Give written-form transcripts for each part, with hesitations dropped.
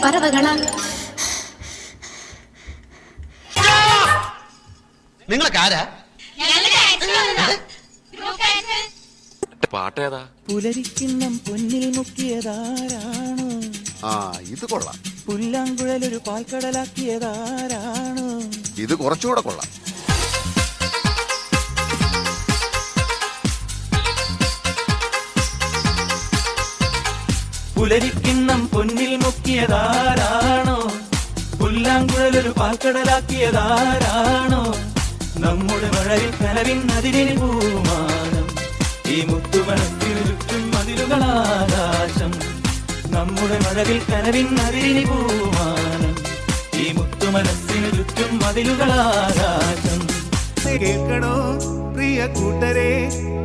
പറവകളാ. നിങ്ങളൊക്കെ ആരാ? പാട്ടേതാ? പുലരിക്കിണ്ണം പൊന്നിൽ മുക്കിയതാരാണ്? ആ ഇത് കൊള്ളാം. പുല്ലാങ്കുഴലൊരു പാൽക്കടലാക്കിയതാരാണ്? ഇത് കുറച്ചുകൂടെ കൊള്ളാം. പുലരിക്കിണ്ണം പൊന്നിൽ മുക്കിയതാരാണോ? പുല്ലാങ്കുഴലൊരു പാൽക്കടലാക്കിയതാരാണോ? നമ്മുടെ മഴയിൽ കനവിൻ അതിരിന് പൂമാനം, ഈ മുത്തുമണത്തിനു ചുറ്റും മതിലുകളാകാശം. നമ്മുടെ മഴവിൽ കനവിൻ അതിരിന് പൂമാനം, ഈ മുത്തുമനസ്സിനു ചുറ്റും മതിലുകളാകാശം. കേൾക്കണോ പ്രിയ കൂട്ടരെ,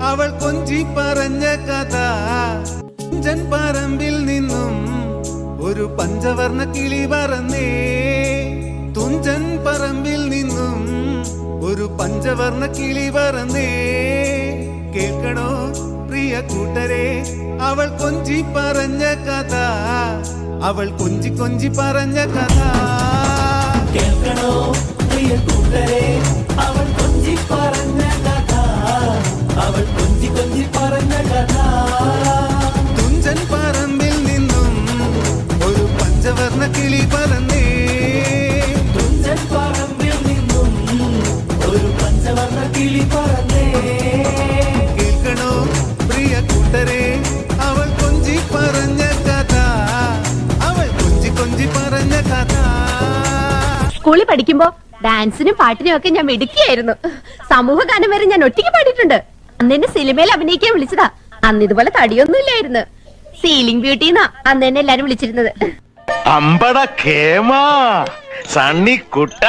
അവൾ കൊഞ്ചി പറഞ്ഞ കഥ. തുഞ്ചൻ പറമ്പിൽ നിന്നും ഒരു പഞ്ചവർണ്ണ കിളി പറന്നേ. തുഞ്ചൻ പറമ്പിൽ നിന്നും ഒരു പഞ്ചവർണ്ണ കിളി പറന്നേ. കേൾക്കണോ പ്രിയ കൂട്ടരെ, അവൾ കൊഞ്ചി പറഞ്ഞ കഥ. അവൾ കൊഞ്ചി കൊഞ്ചി പറഞ്ഞ കഥ. കേൾക്കണോ പ്രിയ കൂട്ടരെ, അവൾ കൊഞ്ചി പറഞ്ഞ കഥ. അവൾ കൊഞ്ചി കൊഞ്ചി പറഞ്ഞ കഥ. തുഞ്ചൻ പറമ്പിൽ നിന്നും ഒരു പഞ്ചവർണ്ണ കിളി പറന്നേ. തുഞ്ചൻ പറമ്പിൽ നിന്നും ഒരു പഞ്ചവർണ്ണ കിളി പറന്നേ. കേൾക്കണോ പ്രിയ കൂട്ടരെ, അവൾ കൊഞ്ചി പറഞ്ഞ കഥ. അവൾ കൊഞ്ചി കൊഞ്ചി പറഞ്ഞ കഥ. സ്കൂളിൽ പഠിക്കുമ്പോ ഡാൻസിനും പാട്ടിനും ഒക്കെ ഞാൻ മിടുക്കിയായിരുന്നു. സമൂഹ ഗാനം വരെ ഞാൻ ഒറ്റയ്ക്ക് പാടിയിട്ടുണ്ട്. അന്ന് എന്നെ സിനിമയിൽ അഭിനയിക്കാൻ വിളിച്ചതാ. അന്ന് ഇതുപോലെ തടിയൊന്നും ഇല്ലായിരുന്നു. സീലിംഗ് ബ്യൂട്ടിന്നാ അന്ന് എന്നെ എല്ലാരും വിളിച്ചിരുന്നത്. അമ്പട കേമാ സണ്ണിക്കുട്ട.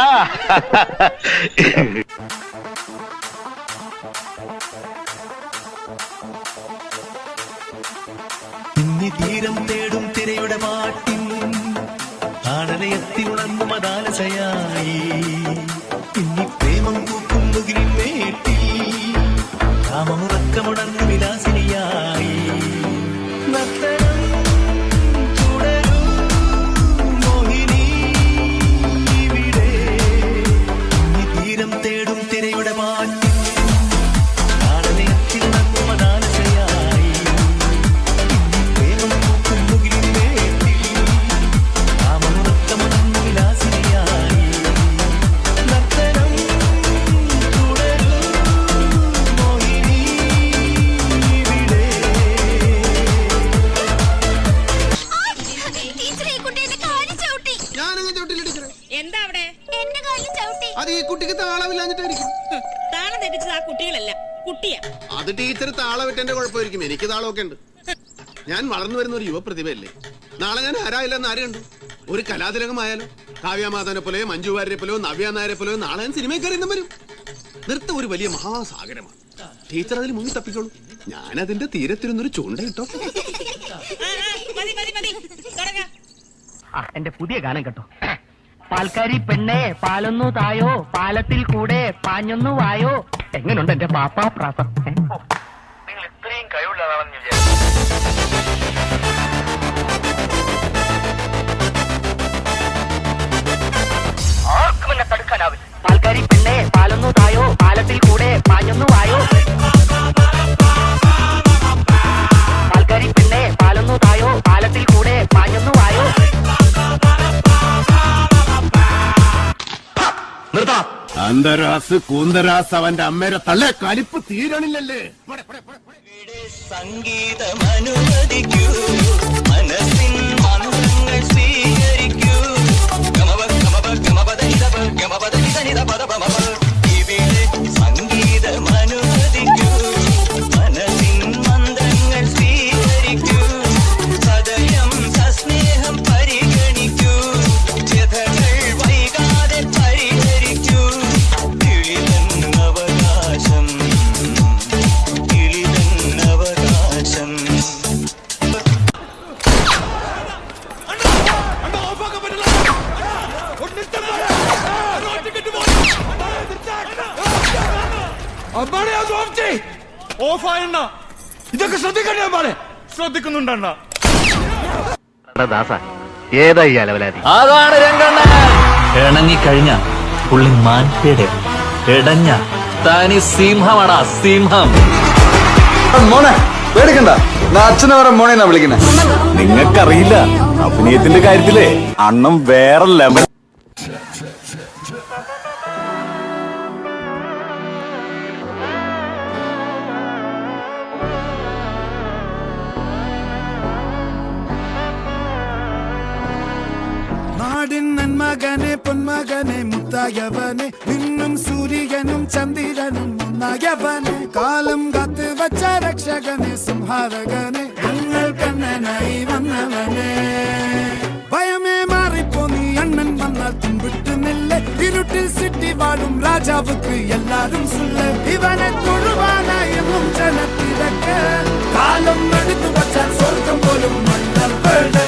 തീരം തേടും തിരയുടെ പാട്ടിൽ ആടലയത്തിൽ ഉണർന്നു മതാലസയായി. ഇനി പ്രേമം പൂക്കും മുകിലിൻ മേട്ടിൽ കാമമുറക്കമുണർന്നു വിലാസിനിയായി. നർത്തനം തുടരൂ മോഹിനി ഇവിടെ. ഇനി തീരം തേടും തിരയുടെ പാട്ടിൽ ആടലയത്തിൽ ഉണർന്നു മതാലസയായി. ഇനി പ്രേമം പൂക്കും മുകിലിൻ മേട്ടിൽ കാമമുറക്കമുണർന്നു വിലാസിനിയായി. നർത്തനം തുടരൂ മോഹിനി ഇവിടെ. ഞാനങ്ങ് ചവിട്ടില്ല ടീച്ചറെ. എന്താ അവിടെ? എന്റെ കാലിൽ ചവിട്ടി. അത് ഈ കുട്ടിക്ക് താളമില്ലാഞ്ഞിട്ടായിരിക്കും. താളം തെറ്റിച്ചത് ആ കുട്ടികളല്ല, കുട്ടിയാ. അത് ടീച്ചർ താളവിട്ടെന്റെ കുഴപ്പമായിരിക്കും. എനിക്ക് താളമൊക്കെ ഉണ്ട്. ഞാൻ വളർന്നു വരുന്ന ഒരു യുവപ്രതിഭയല്ലേ. നാളെ ഞാൻ ആരായില്ലെന്ന് ആര് കണ്ടു? ഒരു കലാതിലകമായാലോ, കാവ്യമാധവനെ പോലെയോ മഞ്ജു വാര്യരെ പോലെയോ നവ്യ നായരെ പോലെയോ നാളെ ഞാൻ സിനിമയിൽ കയറിയെന്നും വരും. നൃത്തം ഒരു വലിയ മഹാസാഗരമാണ്. ടീച്ചർ അതിൽ മുങ്ങി തപ്പിക്കോളൂ. ഞാൻ അതിന്റെ തീരത്തിരുന്നൊരു ചൂണ്ടയിട്ടോ. മതി മതി മതി, തുടങ്ങാം. എന്റെ പുതിയ ഗാനം കേട്ടോ. പാൽക്കാരി പെണ്ണേ പാലൊന്നു തായോ, പാലത്തിൽ കൂടെ പാഞ്ഞൊന്നു വായോ. എങ്ങനുണ്ട് എന്റെ പാപ്പാ പ്രാസം? നിങ്ങൾ ഇത്രയും കഴിവുള്ളതാണെന്ന് വിചാരിച്ചു. ആർക്കും എന്നെ തടുക്കാനാവില്ല. പാൽക്കാരി പെണ്ണേ പാലൊന്നു തായോ, പാലത്തിൽ കൂടെ പാഞ്ഞൊന്നു വായോ. പാൽക്കാരി പെണ്ണേ പാലൊന്നു തായോ, പാലത്തിൽ കൂടെ പാഞ്ഞൊന്നു വായോ. അന്തരാസ് കൂന്തരാസ് അവന്റെ അമ്മേരെ തള്ളേ കലിപ്പ് തീരണില്ലല്ലേ. സംഗീതമനുവദിക്കൂ, മനസ്സിൻ മന്ത്രങ്ങൾ സ്വീകരിക്കൂ. ഇവിടെ സംഗീതമനുവദിക്കൂ, മനസ്സിൻ മന്ത്രങ്ങൾ സ്വീകരിക്കൂ. സദയം സസ്നേഹം പരിഗണിക്കൂ, വ്യഥകൾ വൈകാതെ പരിഹരിക്കൂ. കിളിതൻ അവകാശം, കിളിതൻ അവകാശം. ഇതൊക്കെ ശ്രദ്ധിക്കണ്ടേ? ശ്രദ്ധിക്കുന്നുണ്ടോ? ദാസ ഏതാ ഈ അലവലാതി? അതാണ് രംഗണ്ണൻ. ഇണങ്ങിക്കഴിഞ്ഞ പുള്ളി മാൻപേടെ, ഇടഞ്ഞ തനി സിംഹമാടാ സിംഹം. മോനെ പേടിക്കണ്ട, അച്ഛനെ വരെ മോനെ എന്നാ വിളിക്കണേ. നിങ്ങൾക്കറിയില്ല, അഭിനയത്തിന്റെ കാര്യത്തിലേ അണ്ണം വേറെ ലെവൽ. നാടിൻ നന്മകനെ പൊന്മകനെ മുത്തായവനെ, നിന്നും സൂര്യനും ചന്ദ്രനും ഒന്നായവനെ, കാലം കാത്ത് വച്ച രക്ഷകനെ സംഹാരകനെ, ഞങ്ങൾ കണ്ണനായി വന്നവനെ. ഭയമേ മാറിപ്പോ നീ അണ്ണൻ വന്നാൽ തുമ്പിട്ട് നില്ല്, ഇരുട്ടിൽ സിറ്റി വാഴും രാജാവുക്ക് എല്ലാരും സുല്ല്. ഇവനെ തൊഴുവാനായി ജനത്തിരക്ക്, കാലം എടുത്തു വച്ചാൽ സ്വർഗം പോലും മണ്ണപ്പേട്.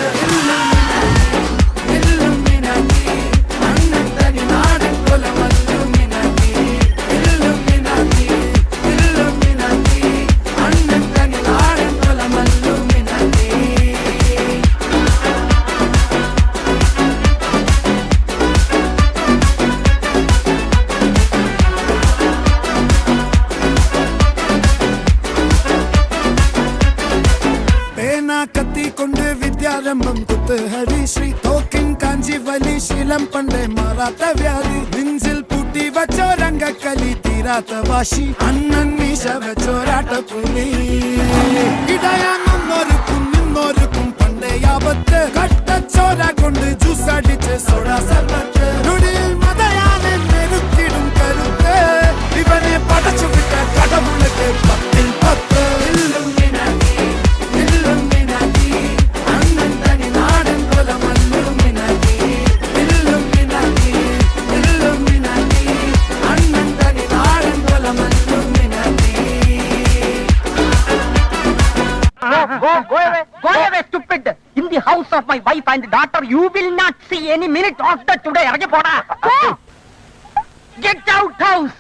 കത്തിക്കൊണ്ട് വിദ്യാരംഭം കുത്ത് ഹരിശ്രീ, തോക്കിൻ കാഞ്ചി വലി ശീലം പണ്ടേ മാറാത്ത വ്യാധി, നെഞ്ചിൽ പൂട്ടി വച്ചോരംഗക്കലി തീരാത്ത വാശി, അണ്ണൻ മീശ വെച്ചോരാട്ടപ്പുലി. ഇടയാങ്ങൊന്നൊരുക്കും നിന്നൊരുക്കും പണ്ടേ ആപത്ത്, കട്ടച്ചോര കൊണ്ട് ജ്യൂസ് അടിച്ച് സോഡാ സർബത്ത്, നൊടിയിൽ മതയാനെ നെരുക്കിടും കരുത്ത്, ഇവനെ പടച്ചു വിട്ട കടമുളക്ക് 10-10. Go away, stupid! In the house of my wife and daughter, you will not see any minute of the today. Arge poda. Get out house.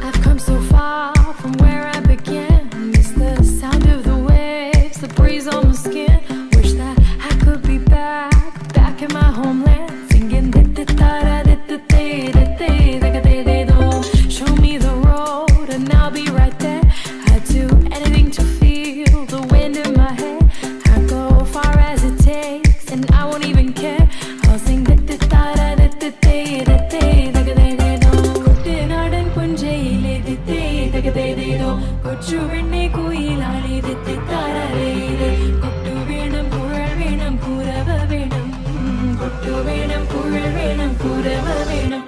I've come so far from where I began. It's the sound of the waves, the breeze on my skin. Wish that I could be back in my homeland, singing show me the road and I'll be right there. I'd do anything to feel the wind in my hair. I'd go far as it takes and I won't even care. I'll sing കുട്ടനാടൻ പുഞ്ചയിലെ കൊച്ചു പെണ്ണെ കുയിലാളി കൊട്ടു വേണം കുഴൽ വേണം കുരവ വേണം, കൊട്ടു വേണം കുഴൽ വേണം കുരവ വേണം.